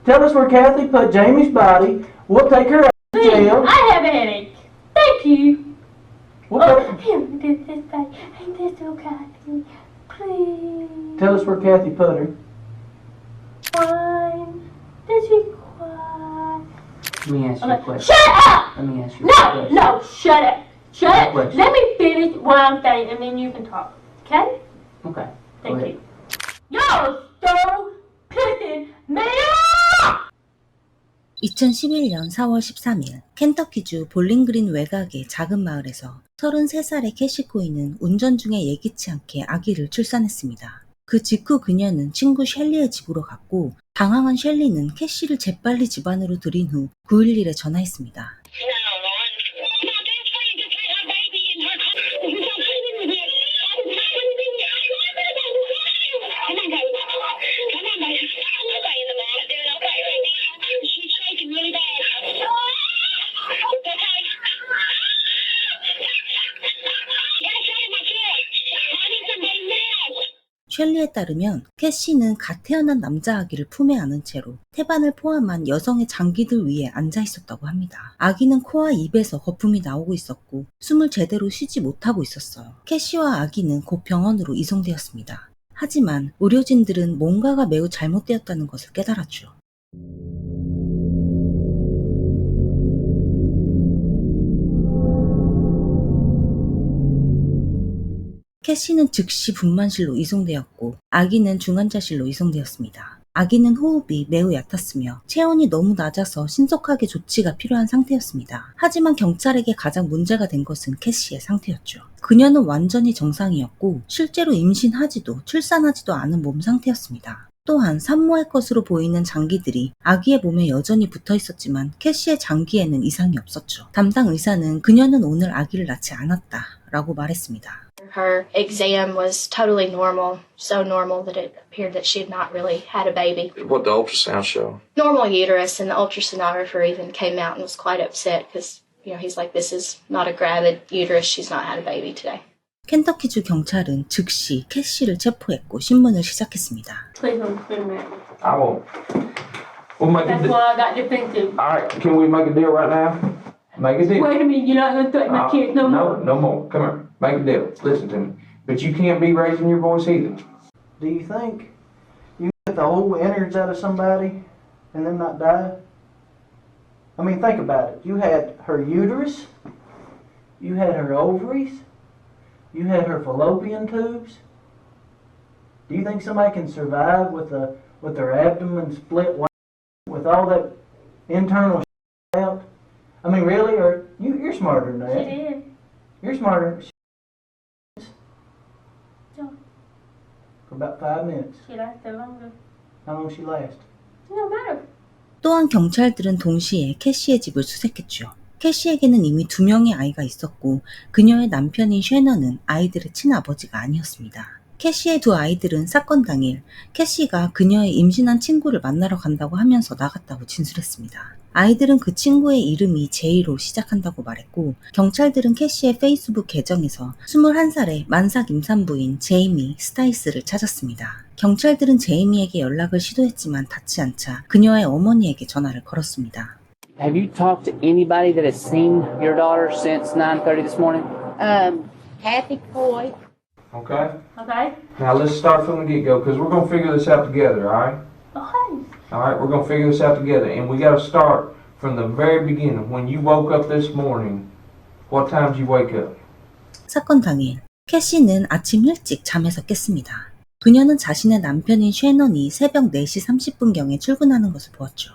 Tell us where Kathy put Jamie's body. We'll take her out of Please, jail. I have a headache. Thank you. We'll Oh, take- here, this baby. Ain't this so Kathy? Please. Tell us where Kathy put her. Fine. Did she cry? Let me ask you a Okay. question. Shut up! Let me ask you a No, question. no, shut up. Shut up. Question. Let me finish what I'm saying and then you can talk. Okay? Okay. Go Thank ahead. you. You're so pissing me off! 2011년 4월 13일 켄터키주 볼링그린 외곽의 작은 마을에서 33살의 캐시 코이는 운전 중에 예기치 않게 아기를 출산했습니다. 그 직후 그녀는 친구 셸리의 집으로 갔고 당황한 셸리는 캐시를 재빨리 집 안으로 들인 후 911에 전화했습니다. 셸리에 따르면 캐시는 갓 태어난 남자 아기를 품에 안은 채로 태반을 포함한 여성의 장기들 위에 앉아 있었다고 합니다. 아기는 코와 입에서 거품이 나오고 있었고 숨을 제대로 쉬지 못하고 있었어요. 캐시와 아기는 곧 병원으로 이송되었습니다. 하지만 의료진들은 뭔가가 매우 잘못되었다는 것을 깨달았죠. 캐시는 즉시 분만실로 이송되었고 아기는 중환자실로 이송되었습니다. 아기는 호흡이 매우 얕았으며 체온이 너무 낮아서 신속하게 조치가 필요한 상태였습니다. 하지만 경찰에게 가장 문제가 된 것은 캐시의 상태였죠. 그녀는 완전히 정상이었고 실제로 임신하지도 출산하지도 않은 몸 상태였습니다. 또한 산모의 것으로 보이는 장기들이 아기의 몸에 여전히 붙어 있었지만 캐시의 장기에는 이상이 없었죠. 담당 의사는 그녀는 오늘 아기를 낳지 않았다 라고 말했습니다. Her exam was totally normal, so normal that it appeared that she had not really had a baby. What the ultrasound show? Normal uterus, and the ultrasonographer even came out and was quite upset because, he's like, this is not a gravid uterus, she's not had a baby today. 켄터키주 경찰은 즉시 캐시를 체포했고 신문을 시작했습니다. Please don't scream at me. I won't. We'll make a That's deal. why I got defensive. All right, can we make a deal right now? Make a deal. Wait a minute, you're not gonna threaten my kids no more. No more. Come here. Make a deal. Listen to me. But you can't be raising your voice either. Do you think you get the whole innards out of somebody and them not die? I mean, think about it. You had her uterus, you had her ovaries, you had her fallopian tubes. Do you think somebody can survive with their abdomen split wide, with all that internal out? I mean, really? Or you're smarter than She that. did. You're smarter. So, For about 5 minutes. she lasted longer. How long she last? No matter. 또한 경찰들은 동시에 캐시의 집을 수색했죠. 캐시에게는 이미 2명의 아이가 있었고 그녀의 남편인 쉐너는 아이들의 친아버지가 아니었습니다. 캐시의 두 아이들은 사건 당일 캐시가 그녀의 임신한 친구를 만나러 간다고 하면서 나갔다고 진술했습니다. 아이들은 그 친구의 이름이 제이로 시작한다고 말했고 경찰들은 캐시의 페이스북 계정에서 21살의 만삭 임산부인 제이미 스타이스를 찾았습니다. 경찰들은 제이미에게 연락을 시도했지만 닿지 않자 그녀의 어머니에게 전화를 걸었습니다. Have you talked to anybody that has seen your daughter since 9:30 this morning? Kathy Coy. Okay? Okay? Now let's start from the get-go because we're going to figure this out together, all right? Okay. All right, we're going to figure this out together. And we got to start from the very beginning. When you woke up this morning, what time did you wake up? 사건 당일 캐시는 아침 일찍 잠에서 깼습니다. 그녀는 자신의 남편인 쉐넌이 새벽 4시 30분경에 출근하는 것을 보았죠.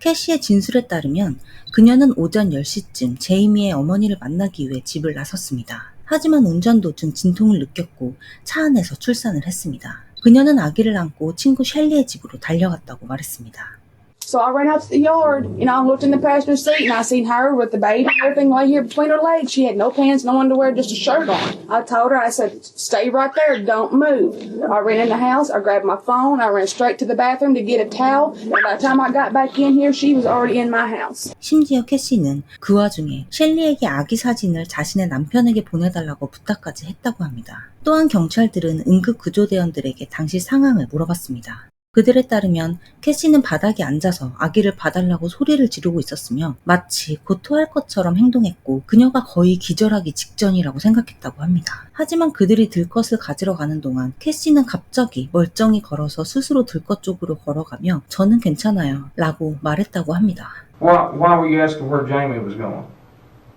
캐시의 진술에 따르면 그녀는 오전 10시쯤 제이미의 어머니를 만나기 위해 집을 나섰습니다. 하지만 운전 도중 진통을 느꼈고 차 안에서 출산을 했습니다. 그녀는 아기를 안고 친구 셸리의 집으로 달려갔다고 말했습니다. So I ran out to the yard, I looked in the passenger seat, and I seen her with the baby and everything lay here between her legs. She had no pants, no underwear, just a shirt on. I told her, I said, stay right there, don't move. I ran in the house, I grabbed my phone, I ran straight to the bathroom to get a towel, and by the time I got back in here, she was already in my house. 심지어 캐시는 그 와중에 셸리에게 아기 사진을 자신의 남편에게 보내달라고 부탁까지 했다고 합니다. 또한 경찰들은 응급구조대원들에게 당시 상황을 물어봤습니다. 그들에 따르면 캐시는 바닥에 앉아서 아기를 봐달라고 소리를 지르고 있었으며 마치 곧 토할 것처럼 행동했고 그녀가 거의 기절하기 직전이라고 생각했다고 합니다. 하지만 그들이 들것을 가지러 가는 동안 캐시는 갑자기 멀쩡히 걸어서 스스로 들것 쪽으로 걸어가며 저는 괜찮아요 라고 말했다고 합니다. Why were you asking where Jamie was going?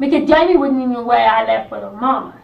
Because Jamie wasn't even where I left with her mama.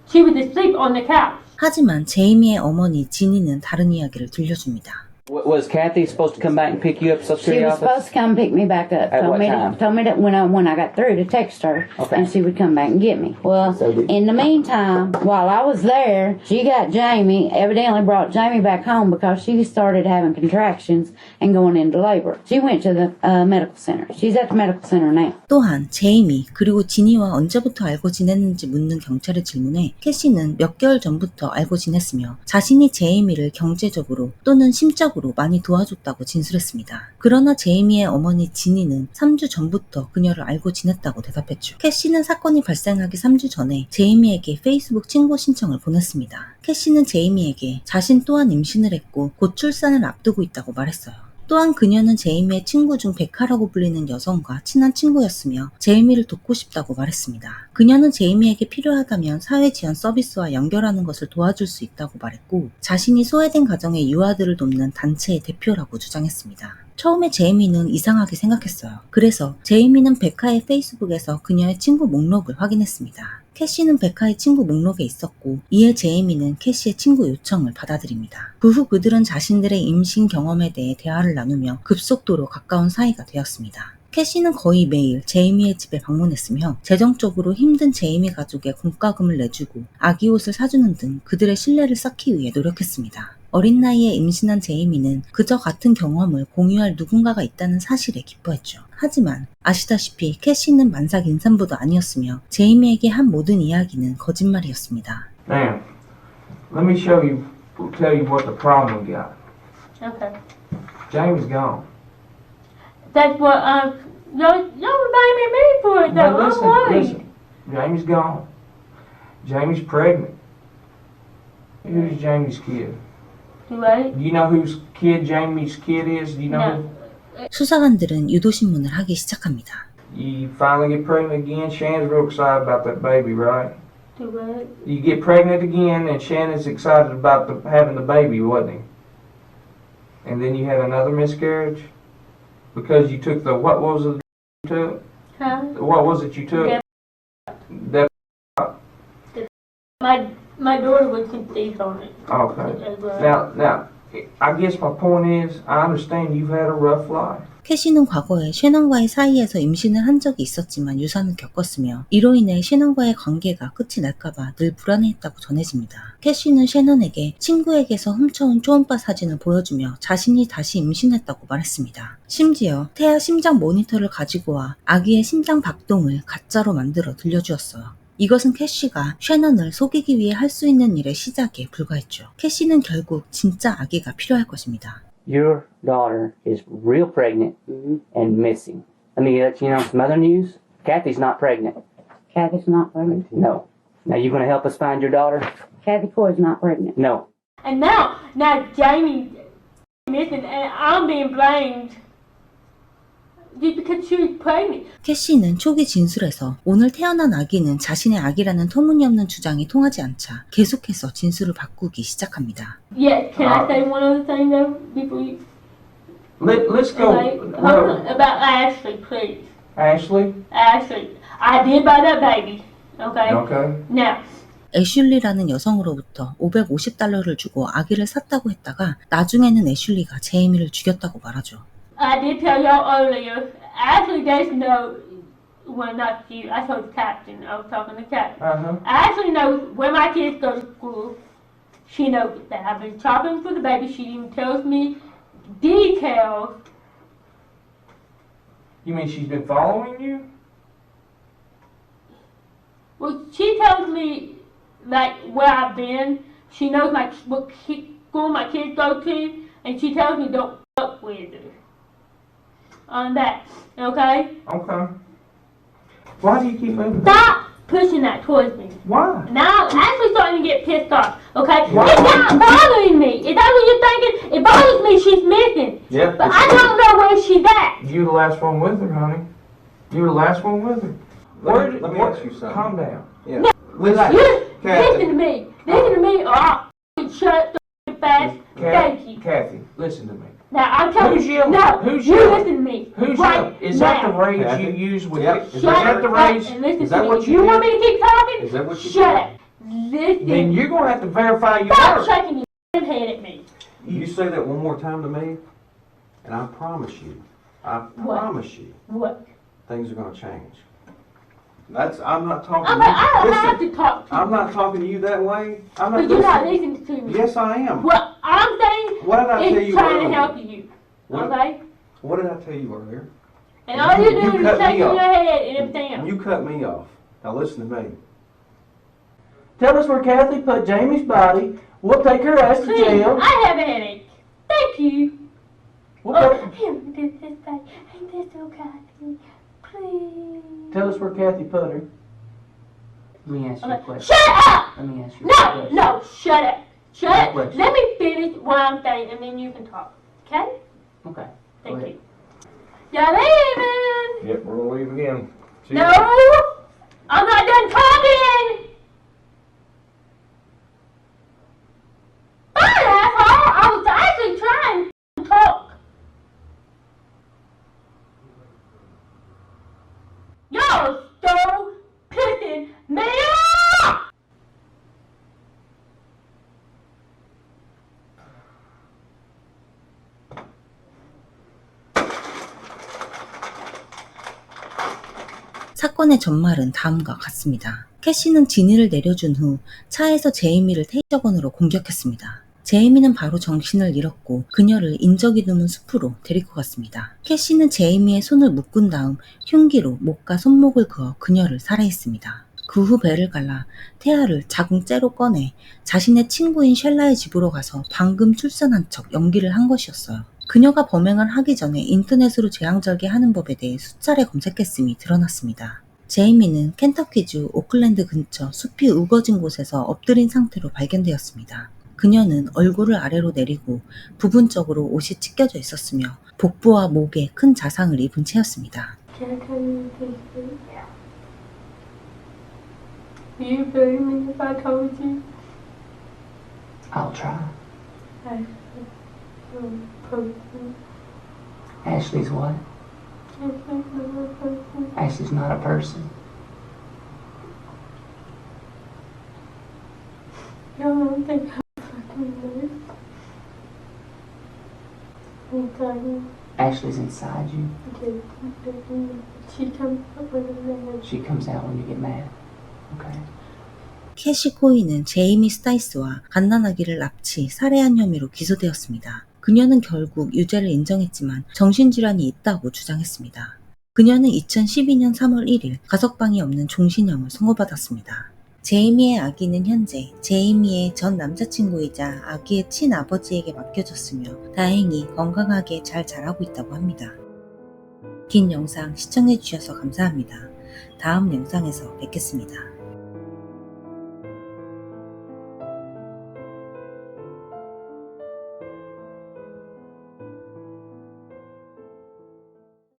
She was asleep on the couch. 하지만 제이미의 어머니 지니는 다른 이야기를 들려줍니다. Was Kathy supposed to come back and pick you up at the She security was office? supposed to come pick me back up. At what time? Told me that when I got through to text her, Okay. and she would come back and get me. Well, So did- in the meantime, while I was there, she got Jamie. Evidently brought Jamie back home because she started having contractions and going into labor. She went to the medical center. She's at the medical center now. 또한 제이미 그리고 지니와 언제부터 알고 지냈는지 묻는 경찰의 질문에 캐시는 몇 개월 전부터 알고 지냈으며 자신이 제이미를 경제적으로 또는 심적으로 많이 도와줬다고 진술했습니다. 그러나 제이미의 어머니 지니는 3주 전부터 그녀를 알고 지냈다고 대답했죠. 캐시는 사건이 발생하기 3주 전에 제이미에게 페이스북 친구 신청을 보냈습니다. 캐시는 제이미에게 자신 또한 임신을 했고 곧 출산을 앞두고 있다고 말했어요. 또한 그녀는 제이미의 친구 중 베카라고 불리는 여성과 친한 친구였으며 제이미를 돕고 싶다고 말했습니다. 그녀는 제이미에게 필요하다면 사회지원 서비스와 연결하는 것을 도와줄 수 있다고 말했고 자신이 소외된 가정의 유아들을 돕는 단체의 대표라고 주장했습니다. 처음에 제이미는 이상하게 생각했어요. 그래서 제이미는 베카의 페이스북에서 그녀의 친구 목록을 확인했습니다. 캐시는 베카의 친구 목록에 있었고 이에 제이미는 캐시의 친구 요청을 받아들입니다. 그 후 그들은 자신들의 임신 경험에 대해 대화를 나누며 급속도로 가까운 사이가 되었습니다. 캐시는 거의 매일 제이미의 집에 방문했으며 재정적으로 힘든 제이미 가족의 공과금을 내주고 아기 옷을 사주는 등 그들의 신뢰를 쌓기 위해 노력했습니다. 어린 나이에 임신한 제이미는 그저 같은 경험을 공유할 누군가가 있다는 사실에 기뻐했죠. 하지만 아시다시피 캐시는 만삭 임산부도 아니었으며 제이미에게 한 모든 이야기는 거짓말이었습니다. Now, let me tell you what the problem we got. Okay. Jamie's gone. That's what y'all blaming me for it though. But I'm worried. listen. Jamie's gone. Jamie's pregnant. Who's Jamie's kid? You right? Do you know whose kid Jamie's kid is? Do you know? No. 수사관들은 유도신문을 하기 시작합니다. You finally get pregnant again. Shannon's real excited about that baby, right? You right? You get pregnant again, and Shannon's excited about having the baby, wasn't he? And then you had another miscarriage because you took what was it you took? Huh? What was it you took? That. My daughter was conceived on it. Okay. As well. Now, I guess my point is, I understand you've had a rough life. 캐시는 과거에 셰넌과의 사이에서 임신을 한 적이 있었지만 유산을 겪었으며 이로 인해 셰넌과의 관계가 끝이 날까봐 늘 불안해했다고 전해집니다. 캐시는 셰넌에게 친구에게서 훔쳐온 초음파 사진을 보여주며 자신이 다시 임신했다고 말했습니다. 심지어 태아 심장 모니터를 가지고 와 아기의 심장 박동을 가짜로 만들어 들려주었어요. 이것은 캐시가 셰넌을 속이기 위해 할 수 있는 일의 시작에 불과했죠. 캐시는 결국 진짜 아기가 필요할 것입니다. Your daughter is real pregnant and missing. Let me let you know some other news. Kathy's not pregnant. Kathy's not pregnant. No. Now you going to help us find your daughter? Kathy Coy's not pregnant. No. And now Jamie missing, and I'm being blamed just because she was pregnant. 캐시는 초기 진술에서 오늘 태어난 아기는 자신의 아기라는 터무니없는 주장이 통하지 않자 계속해서 진술을 바꾸기 시작합니다. Yes, can I say one other thing though before you? Let's go. Like, hold on, about Ashley, please. Ashley? Ashley, I did buy that baby. Okay. Okay. Now, 애슐리라는 여성으로부터 $550를 주고 아기를 샀다고 했다가 나중에는 애슐리가 제이미를 죽였다고 말하죠. I did tell y'all earlier, Ashley does know, well, not you, I told the captain, I was talking to the captain. Uh-huh. Ashley knows where my kids go to school. She knows that I've been shopping for the baby. She even tells me details. You mean she's been following you? Well, she tells me, like, where I've been. She knows what school my kids go to, and she tells me don't fuck with her. On that, okay? Okay. Why do you keep moving? Stop pushing that towards me. Why? Now I'm actually starting to get pissed off. Okay, Why? it's not bothering me. Is that what you're thinking? It bothers me. She's missing, Yep. but I don't know where she's at. You the last one with her, honey. You the last one with her. Let me ask you something. Calm down. Yeah. Relax. You Kathy. listen to me. Listen to me. Oh, shut the fast. Thank you. Kathy, listen to me. Now I'm telling Who's you. yelling? No, Who's you yelling? listen to me. Who's right yelling? Is that the now. rage Kathy? you use with Yep. it? Is Shut that the up rage? and listen Is to that me. what If you you did? want me to keep talking? Is that what you Shut did? up. Listen. Then you're gonna have to verify your Stop words. shaking your head at me. You say that one more time to me, and I promise you, What? things are gonna change. I'm not talking I to you. don't have Listen, to talk to you. I'm not talking to you that way. I'm But not you're not listening. listening to me. Yes, I am. What I'm saying What did I tell is you trying earlier? to help you. What- Okay? What did I tell you earlier? And all you're You doing is cut me shaking off. your head and everything else. You cut me off. Now listen to me. Tell us where Kathy put Jamie's body. We'll take her ass to Please, jail. I have a headache. Thank you. We'll Oh, take- here, this thing. Ain't this okay? Please. Tell us where Kathy put her. Let me ask you a Okay. question. Shut up! Let me ask you a No, question. no, shut up. Shut No up. question. Let me finish what I'm saying and then you can talk. Okay? Okay. Thank Go you. Y'all leaving? Yep, we're gonna leave again. See No! ya. I'm not done talking! Bye, asshole! I was actually trying to talk. Y'all so pissing me off! 사건의 전말은 다음과 같습니다. 캐시는 지니를 내려준 후 차에서 제이미를 테이저건으로 공격했습니다. 제이미는 바로 정신을 잃었고 그녀를 인적이 드문 숲으로 데리고 갔습니다. 캐시는 제이미의 손을 묶은 다음 흉기로 목과 손목을 그어 그녀를 살해했습니다. 그 후 배를 갈라 태아를 자궁째로 꺼내 자신의 친구인 셸라의 집으로 가서 방금 출산한 척 연기를 한 것이었어요. 그녀가 범행을 하기 전에 인터넷으로 재앙절개하는 법에 대해 수차례 검색했음이 드러났습니다. 제이미는 켄터키주 오클랜드 근처 숲이 우거진 곳에서 엎드린 상태로 발견되었습니다. 그녀는 얼굴을 아래로 내리고 부분적으로 옷이 찢겨져 있었으며 복부와 목에 큰 자상을 입은 채였습니다. Can I tell you this? Do you believe me if I told you? I'll try. I person. Ashley's what? Can't think of a person. Ashley's not a person. Y'all don't think I'm fucking weird. I'm talking. Ashley's inside you. She comes up with a man. She comes out when you get mad. Okay. 캐시 코이는 제이미 스타이스와 갓난아기를 납치, 살해한 혐의로 기소되었습니다. 그녀는 결국 유죄를 인정했지만 정신질환이 있다고 주장했습니다. 그녀는 2012년 3월 1일 가석방이 없는 종신형을 선고받았습니다. 제이미의 아기는 현재 제이미의 전 남자친구이자 아기의 친아버지에게 맡겨졌으며 다행히 건강하게 잘 자라고 있다고 합니다. 긴 영상 시청해주셔서 감사합니다. 다음 영상에서 뵙겠습니다.